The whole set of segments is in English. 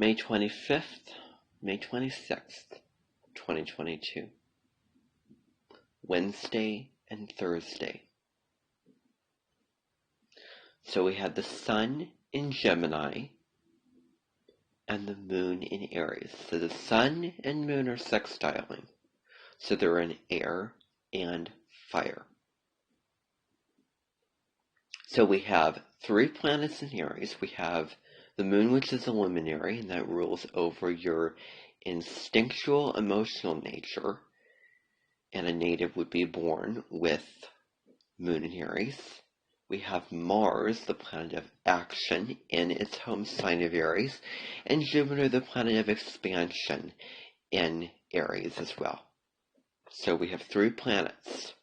May 25th, May 26th, 2022, Wednesday and Thursday. So we had the sun in Gemini and the moon in Aries. So the sun and moon are sextiling. So they're in air and fire. So we have 3 planets in Aries. We have the moon, which is a luminary, and that rules over your instinctual emotional nature. And a native would be born with moon in Aries. We have Mars, the planet of action, in its home sign of Aries, and Jupiter, the planet of expansion, in Aries as well. So we have 3 planets.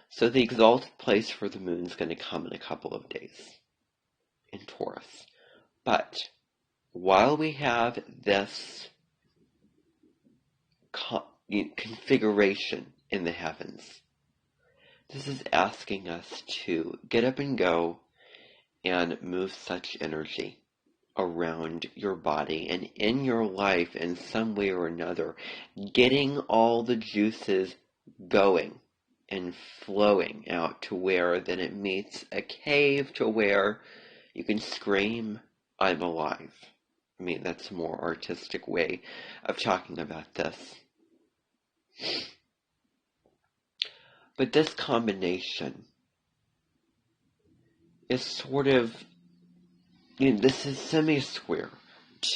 So the exalted place for the moon is going to come in a couple of days in Taurus. But while we have this configuration in the heavens, this is asking us to get up and go and move such energy around your body and in your life in some way or another, getting all the juices going and flowing out to where then it meets a cave to where you can scream, "I'm alive." I mean, that's a more artistic way of talking about this. But this combination is sort of, this is semi-square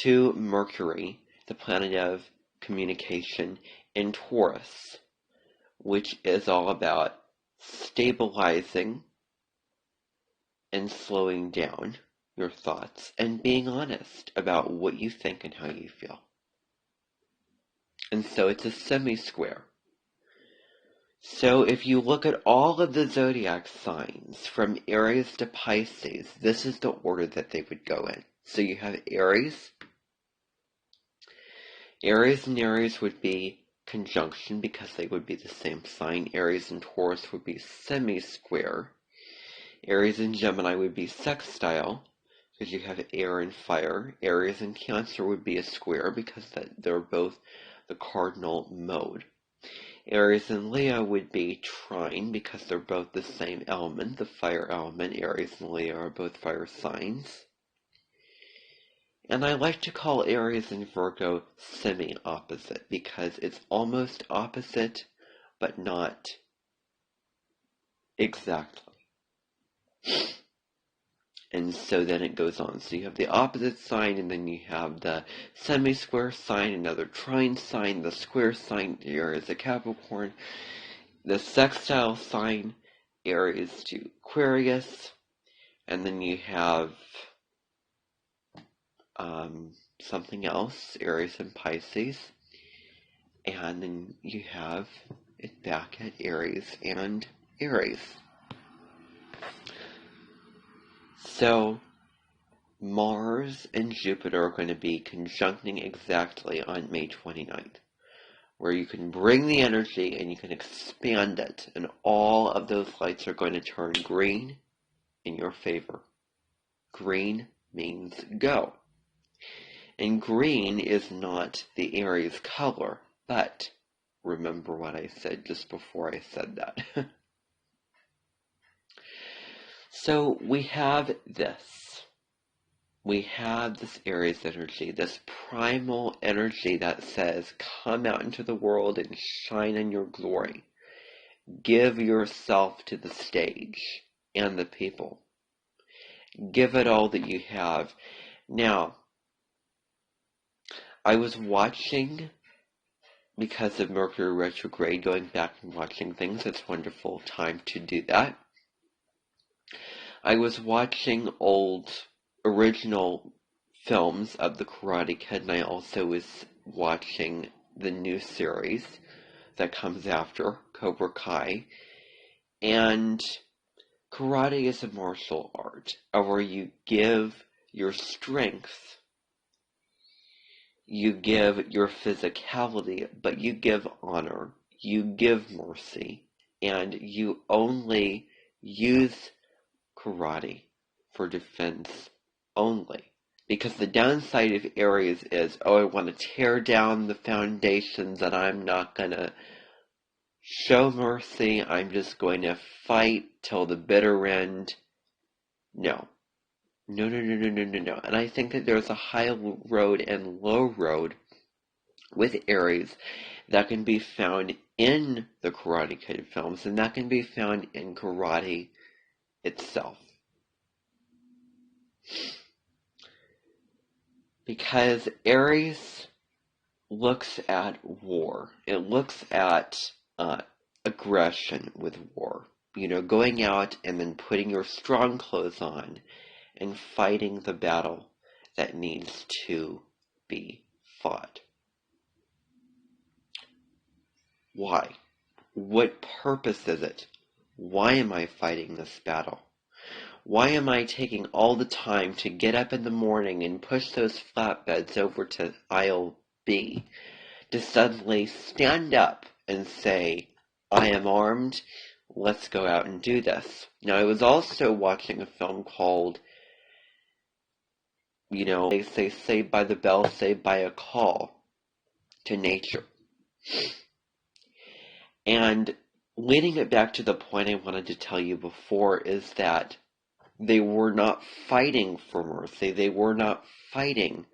to Mercury, the planet of communication, in Taurus, which is all about stabilizing and slowing down your thoughts and being honest about what you think and how you feel. And so it's a semi-square. So if you look at all of the zodiac signs from Aries to Pisces, this is the order that they would go in. So you have Aries. Aries and Aries would be conjunction because they would be the same sign. Aries and Taurus would be semi-square. Aries and Gemini would be sextile because you have air and fire. Aries and Cancer would be a square because they're both the cardinal mode. Aries and Leo would be trine because they're both the same element, the fire element. Aries and Leo are both fire signs. And I like to call Aries and Virgo semi-opposite because it's almost opposite, but not exactly. And so then it goes on. So you have the opposite sign, and then you have the semi-square sign, another trine sign, the square sign, Aries to Capricorn, the sextile sign, Aries to Aquarius, and then you have something else, Aries and Pisces, and then you have it back at Aries and Aries. So Mars and Jupiter are going to be conjuncting exactly on May 29th, where you can bring the energy and you can expand it, and all of those lights are going to turn green in your favor. Green means go. And green is not the Aries color, but remember what I said just before I said that. So we have this. We have this Aries energy, this primal energy that says, come out into the world and shine in your glory. Give yourself to the stage and the people. Give it all that you have. Now, I was watching, because of Mercury retrograde, going back and watching things. It's a wonderful time to do that. I was watching old original films of the Karate Kid, and I also was watching the new series that comes after, Cobra Kai. And karate is a martial art where you give your strength, you give your physicality, but you give honor, you give mercy, and you only use karate for defense only. Because the downside of Aries is, oh, I want to tear down the foundations and I'm not going to show mercy. I'm just going to fight till the bitter end. No. No, no, no, no, no, no, no. And I think that there's a high road and low road with Aries that can be found in the Karate Kid films, and that can be found in karate itself. Because Aries looks at war. It looks at aggression with war. You know, going out and then putting your strong clothes on and fighting the battle that needs to be fought. Why? What purpose is it? Why am I fighting this battle? Why am I taking all the time to get up in the morning and push those flatbeds over to aisle B to suddenly stand up and say, I am armed, let's go out and do this? Now, I was also watching a film called, you know, they say Saved by the Bell, Saved by a Call to Nature. And leading it back to the point I wanted to tell you before is that they were not fighting for mercy. They were not fighting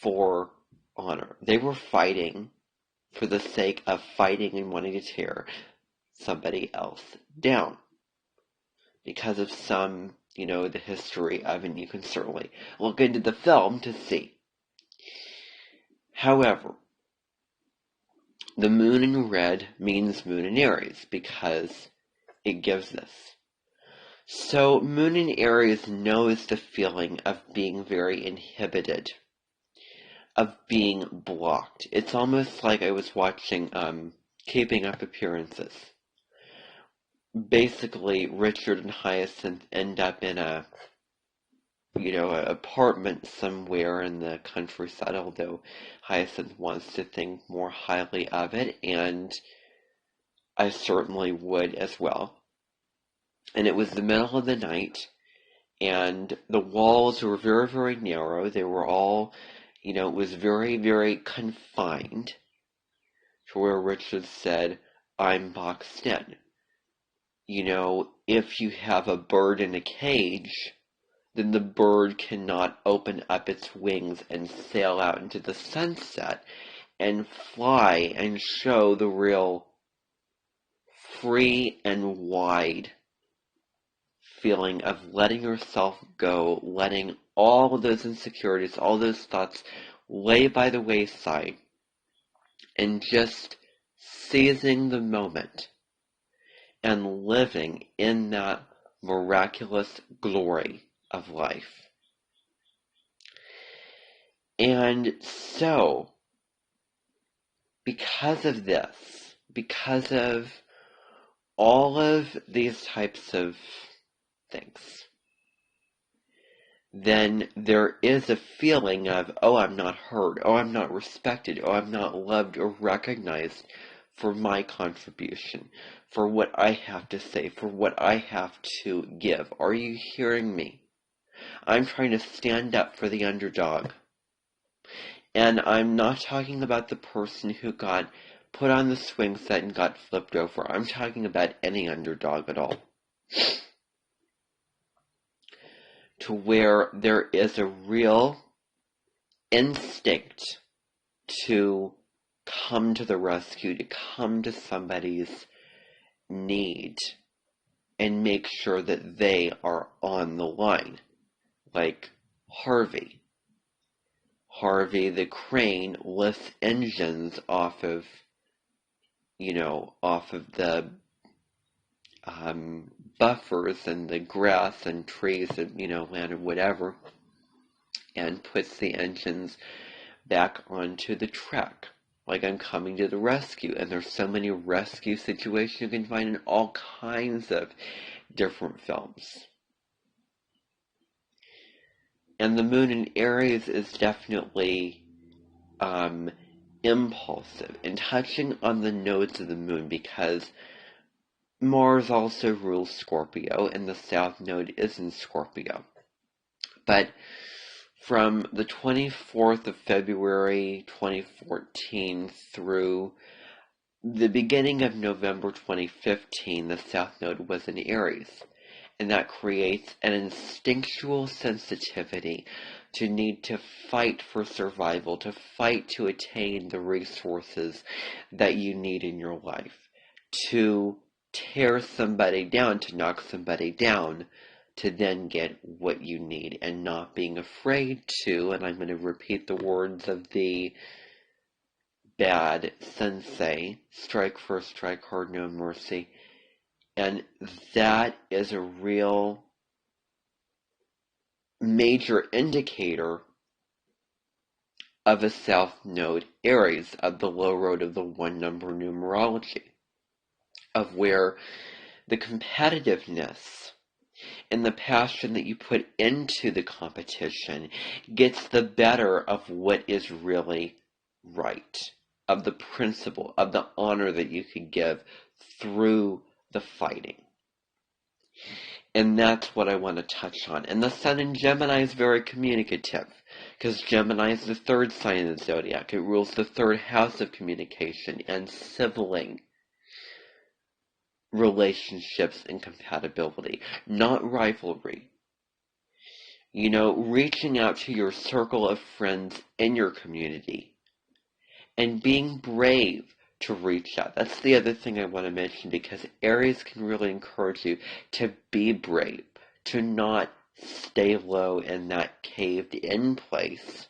for honor. They were fighting for the sake of fighting and wanting to tear somebody else down. Because of some, you know, the history of, and you can certainly look into the film to see. However, the moon in red means moon in Aries because it gives this. So moon in Aries knows the feeling of being very inhibited, of being blocked. It's almost like I was watching Keeping Up Appearances. Basically, Richard and Hyacinth end up in a, you know, an apartment somewhere in the countryside, although Hyacinth wants to think more highly of it, and I certainly would as well. And it was the middle of the night, and the walls were very, very narrow. They were all, you know, it was very, very confined to where Richard said, I'm boxed in. You know, if you have a bird in a cage, then the bird cannot open up its wings and sail out into the sunset and fly and show the real free and wide feeling of letting yourself go, letting all of those insecurities, all those thoughts lay by the wayside, and just seizing the moment and living in that miraculous glory of life. And so, because of this, because of all of these types of things, then there is a feeling of, oh, I'm not heard, oh, I'm not respected, oh, I'm not loved or recognized for my contribution, for what I have to say, for what I have to give. Are you hearing me? I'm trying to stand up for the underdog. And I'm not talking about the person who got put on the swing set and got flipped over. I'm talking about any underdog at all. To where there is a real instinct to come to the rescue, to come to somebody's need and make sure that they are on the line. Like Harvey. Harvey the crane lifts engines off of, you know, off of the buffers and the grass and trees and, you know, land or whatever, and puts the engines back onto the track. Like, I'm coming to the rescue. And there's so many rescue situations you can find in all kinds of different films. And the moon in Aries is definitely impulsive and touching on the nodes of the moon, because Mars also rules Scorpio and the south node is in Scorpio. But from the 24th of February 2014 through the beginning of November 2015, the South Node was in Aries. And that creates an instinctual sensitivity to need to fight for survival, to fight to attain the resources that you need in your life, to tear somebody down, to knock somebody down, to then get what you need, and not being afraid to, and I'm going to repeat the words of the bad sensei, strike first, strike hard, no mercy. And that is a real major indicator of a South Node Aries, of the low road of the one number numerology, of where the competitiveness and the passion that you put into the competition gets the better of what is really right, of the principle, of the honor that you could give through the fighting. And that's what I want to touch on. And the Sun in Gemini is very communicative, because Gemini is the third sign of the zodiac. It rules the third house of communication and sibling relationships and compatibility, not rivalry. You know, reaching out to your circle of friends in your community and being brave to reach out. That's the other thing I want to mention, because Aries can really encourage you to be brave, to not stay low in that caved in place,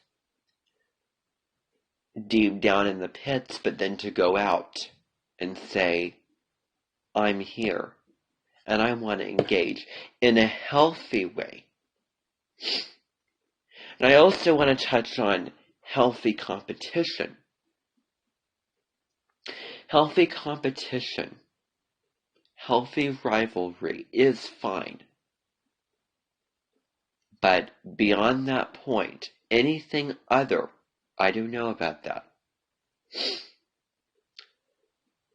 deep down in the pits, but then to go out and say, I'm here, and I want to engage in a healthy way. And I also want to touch on healthy competition. Healthy competition, healthy rivalry is fine. But beyond that point, anything other, I don't know about that.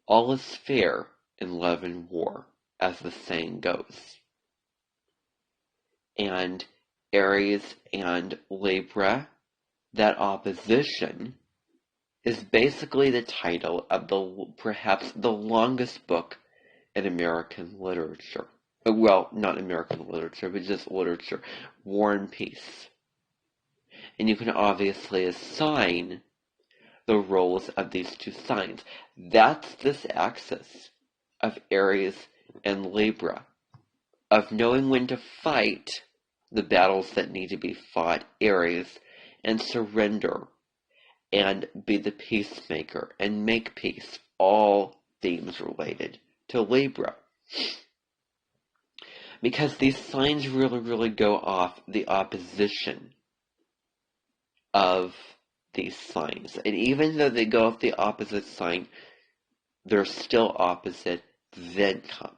All is fair in love and war, as the saying goes. And Aries and Libra, that opposition, is basically the title of perhaps the longest book in American literature. Well, not American literature, but just literature. War and Peace. And you can obviously assign the roles of these two signs. That's this axis of Aries and Libra, of knowing when to fight the battles that need to be fought, Aries, and surrender and be the peacemaker and make peace, all themes related to Libra. Because these signs really go off the opposition of these signs. And even though they go off the opposite sign, they're still opposite, then come.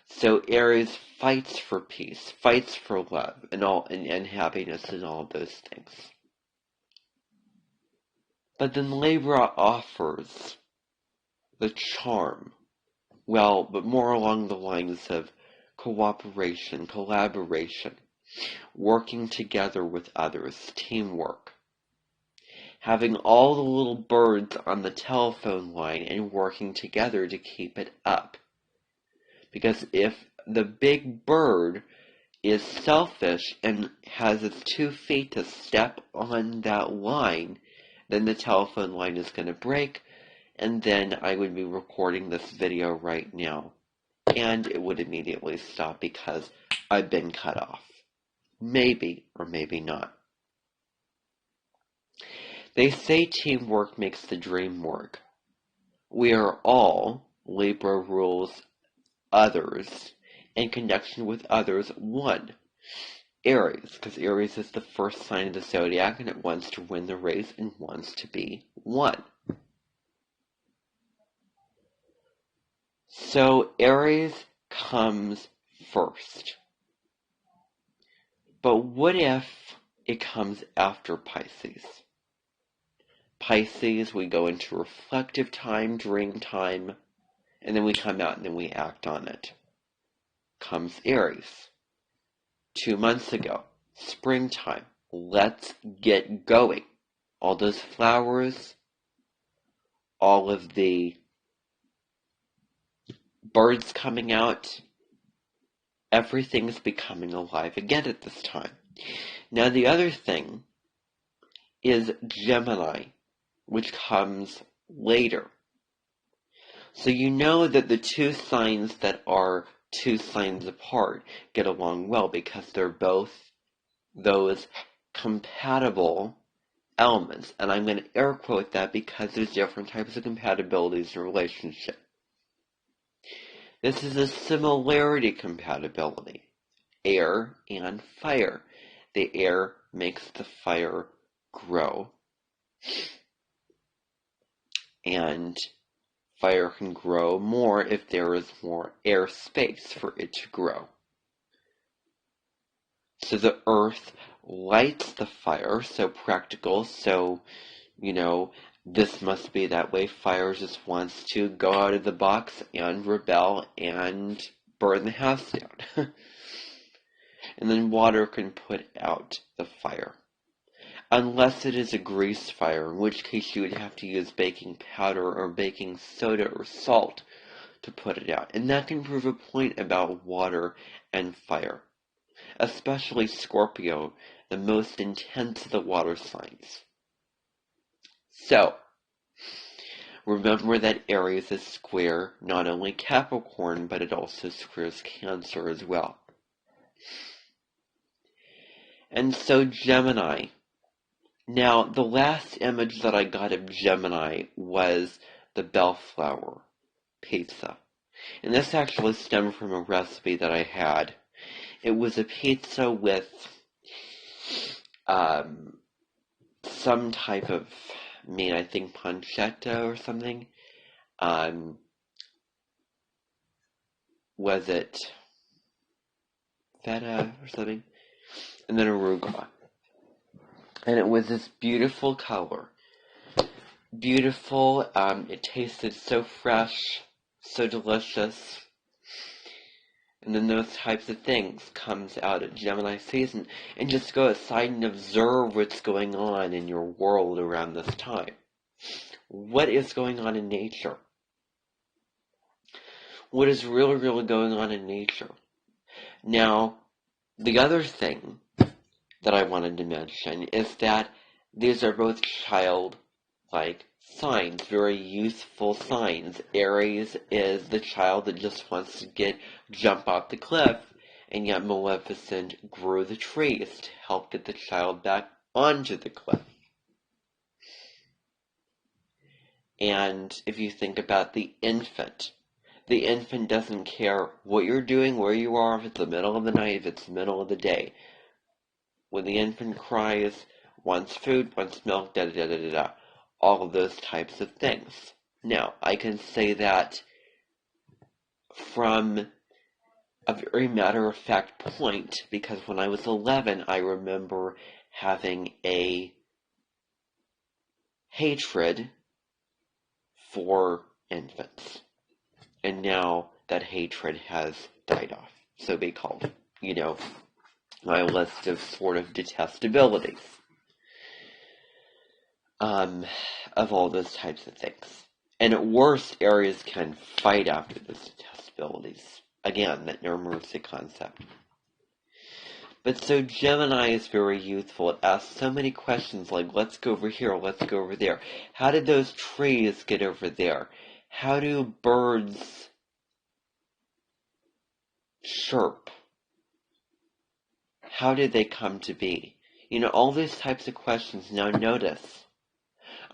So Aries fights for peace, fights for love, and happiness, and all of those things. But then Libra offers the charm, but more along the lines of cooperation, collaboration, working together with others, teamwork, having all the little birds on the telephone line and working together to keep it up. Because if the big bird is selfish and has its 2 feet to step on that line, then the telephone line is going to break, and then I would be recording this video right now, and it would immediately stop because I've been cut off. Maybe or maybe not. They say teamwork makes the dream work. We are all, Libra rules others, in connection with others, one. Aries, because Aries is the first sign of the zodiac, and it wants to win the race and wants to be one. So Aries comes first. But what if it comes after Pisces? Pisces, we go into reflective time, dream time, and then we come out and then we act on it. Comes Aries. 2 months ago, springtime. Let's get going. All those flowers, all of the birds coming out, everything's becoming alive again at this time. Now the other thing is Gemini, which comes later. So you know that the two signs that are two signs apart get along well because they're both those compatible elements. And I'm going to air quote that because there's different types of compatibilities in a relationship. This is a similarity compatibility. Air and fire. The air makes the fire grow. And fire can grow more if there is more air space for it to grow. So the earth lights the fire, so practical, so, this must be that way. Fire just wants to go out of the box and rebel and burn the house down. And then water can put out the fire. Unless it is a grease fire, in which case you would have to use baking powder or baking soda or salt to put it out. And that can prove a point about water and fire. Especially Scorpio, the most intense of the water signs. So, remember that Aries is square not only Capricorn, but it also squares Cancer as well. And so Gemini. Now, the last image that I got of Gemini was the bellflower pizza. And this actually stemmed from a recipe that I had. It was a pizza with some type of meat, I think pancetta or something. Was it feta or something? And then arugula. And it was this beautiful color. Beautiful, it tasted so fresh, so delicious. And then those types of things comes out at Gemini season. And just go aside and observe what's going on in your world around this time. What is going on in nature? What is really, really going on in nature? Now, the other thing that I wanted to mention is that these are both child-like signs, very youthful signs. Aries is the child that just wants to jump off the cliff, and yet Maleficent grew the trees to help get the child back onto the cliff. And if you think about the infant doesn't care what you're doing, where you are, if it's the middle of the night, if it's the middle of the day. When the infant cries, wants food, wants milk, da-da-da-da-da-da. All of those types of things. Now, I can say that from a very matter-of-fact point, because when I was 11, I remember having a hatred for infants. And now that hatred has died off. So be called, my list of sort of detestabilities. Of all those types of things. And at worst, Aries can fight after those detestabilities. Again, that no mercy concept. But so Gemini is very youthful. It asks so many questions like, let's go over here, let's go over there. How did those trees get over there? How do birds chirp? How did they come to be? All these types of questions. Now notice,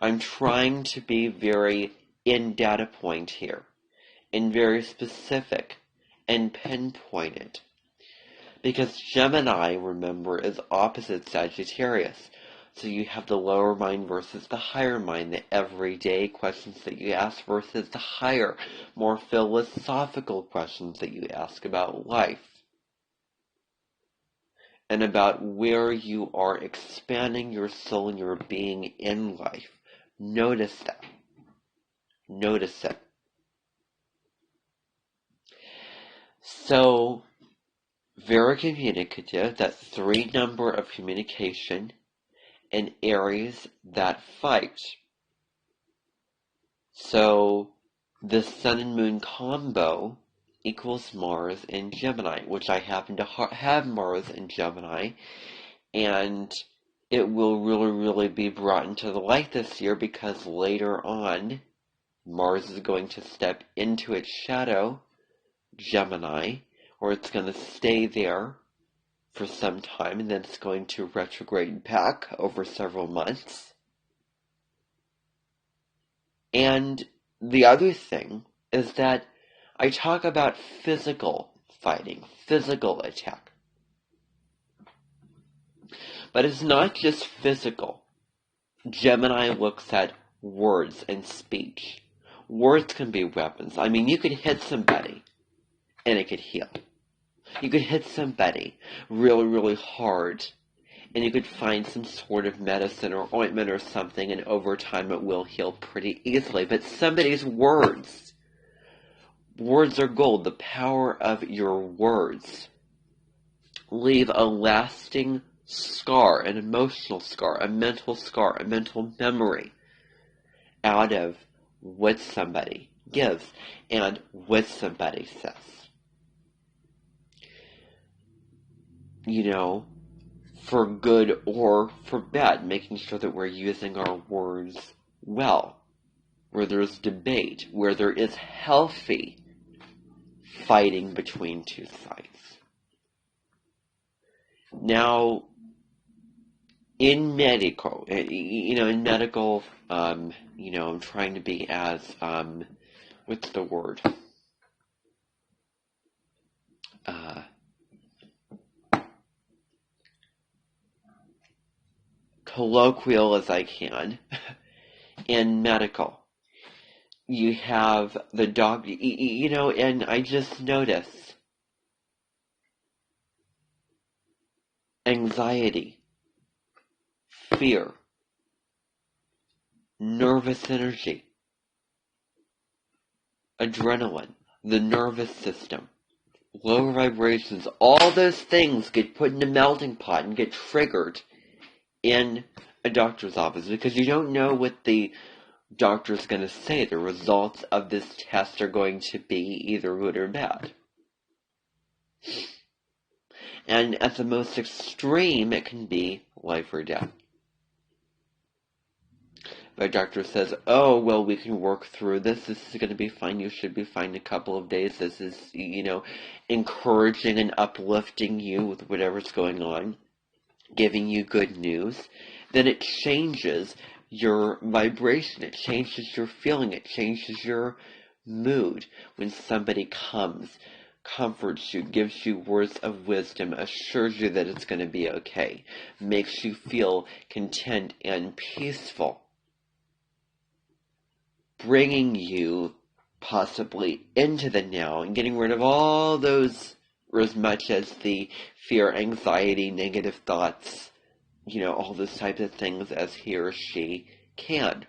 I'm trying to be very in data point here, and very specific and pinpointed. Because Gemini, remember, is opposite Sagittarius. So you have the lower mind versus the higher mind, the everyday questions that you ask versus the higher, more philosophical questions that you ask about life. And about where you are expanding your soul and your being in life. Notice that. Notice it. So, very communicative, that 3 number of communication, and Aries that fight. So the Sun and Moon combo equals Mars in Gemini, which I happen to have Mars in Gemini, and it will really be brought into the light this year because later on, Mars is going to step into its shadow, Gemini, or it's going to stay there for some time, and then it's going to retrograde back over several months. And the other thing is that I talk about physical fighting, physical attack. But it's not just physical. Gemini looks at words and speech. Words can be weapons. I mean, you could hit somebody and it could heal. You could hit somebody really hard and you could find some sort of medicine or ointment or something, and over time it will heal pretty easily. But somebody's words are gold. The power of your words leave a lasting scar, an emotional scar, a mental memory out of what somebody gives and what somebody says. You know, for good or for bad, making sure that we're using our words well, where there's debate, where there is healthy fighting between two sides. Now, in medical, I'm trying to be as, what's the word? Colloquial as I can. In medical, you have the dog, and I just notice anxiety, fear, nervous energy, adrenaline, the nervous system, lower vibrations, all those things get put in a melting pot and get triggered in a doctor's office because you don't know what the doctor's going to say. The results of this test are going to be either good or bad. And at the most extreme, it can be life or death. The doctor says, oh, well, we can work through this. This is going to be fine. You should be fine in a couple of days. This is, encouraging and uplifting you with whatever's going on, giving you good news. Then it changes your vibration. It changes your feeling. It changes your mood when somebody comes, comforts you, gives you words of wisdom, assures you that it's going to be okay, makes you feel content and peaceful, bringing you possibly into the now and getting rid of all those, or as much as the fear, anxiety, negative thoughts, all those types of things as he or she can.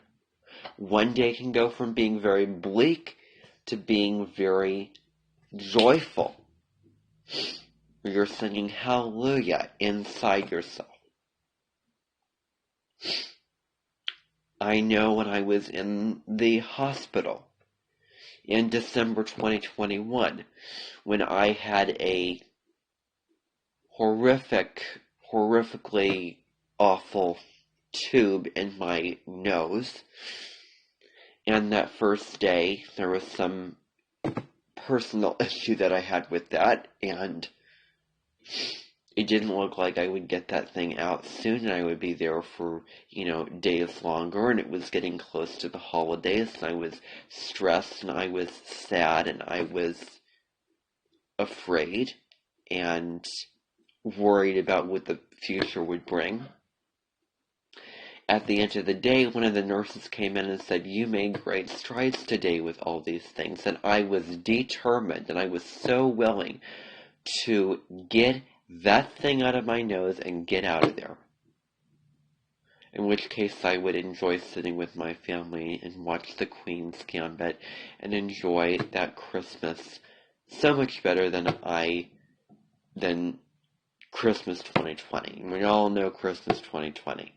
One day can go from being very bleak to being very joyful. You're singing hallelujah inside yourself. I know when I was in the hospital in December 2021, when I had a horrifically awful tube in my nose, and that first day there was some personal issue that I had with that, and it didn't look like I would get that thing out soon, and I would be there for, days longer, and it was getting close to the holidays, and I was stressed, and I was sad, and I was afraid, and worried about what the future would bring. At the end of the day, one of the nurses came in and said, you made great strides today with all these things, and I was determined, and I was so willing to get that thing out of my nose and get out of there. In which case I would enjoy sitting with my family and watch the Queen's Gambit and enjoy that Christmas so much better than I than Christmas 2020. We all know Christmas 2020.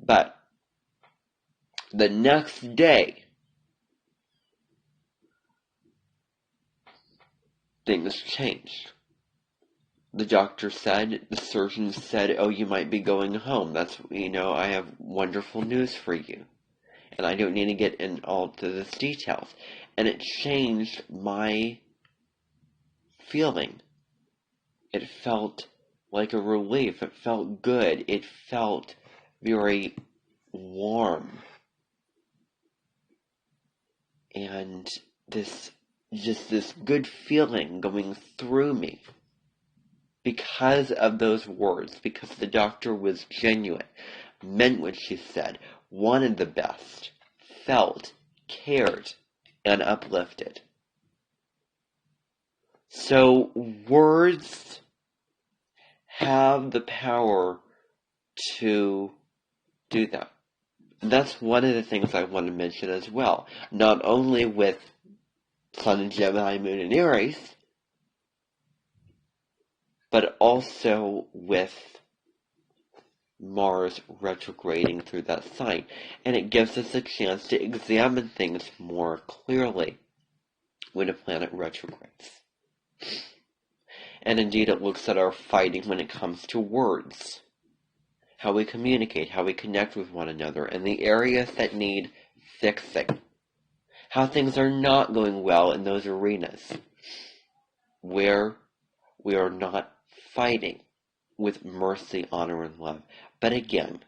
But the next day, things changed. The doctor said, the surgeon said, oh, you might be going home. That's, I have wonderful news for you. And I don't need to get in all to this details. And it changed my feeling. It felt like a relief. It felt good. It felt very warm. And this good feeling going through me. Because of those words, because the doctor was genuine, meant what she said, wanted the best, felt, cared, and uplifted. So words have the power to do that. That's one of the things I want to mention as well. Not only with Sun in Gemini, Moon in Aries, but also with Mars retrograding through that sign. And it gives us a chance to examine things more clearly when a planet retrogrades. And indeed, it looks at our fighting when it comes to words, how we communicate, how we connect with one another, and the areas that need fixing, how things are not going well in those arenas where we are not fighting with mercy, honor, and love. But again,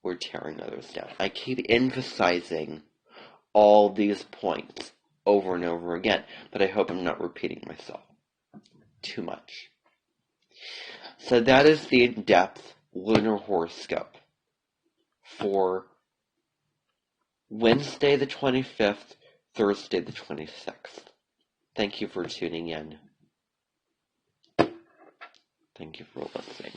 we're tearing others down. I keep emphasizing all these points over and over again, but I hope I'm not repeating myself too much. So that is the in-depth lunar horoscope for Wednesday the 25th, Thursday the 26th. Thank you for tuning in. Thank you for listening.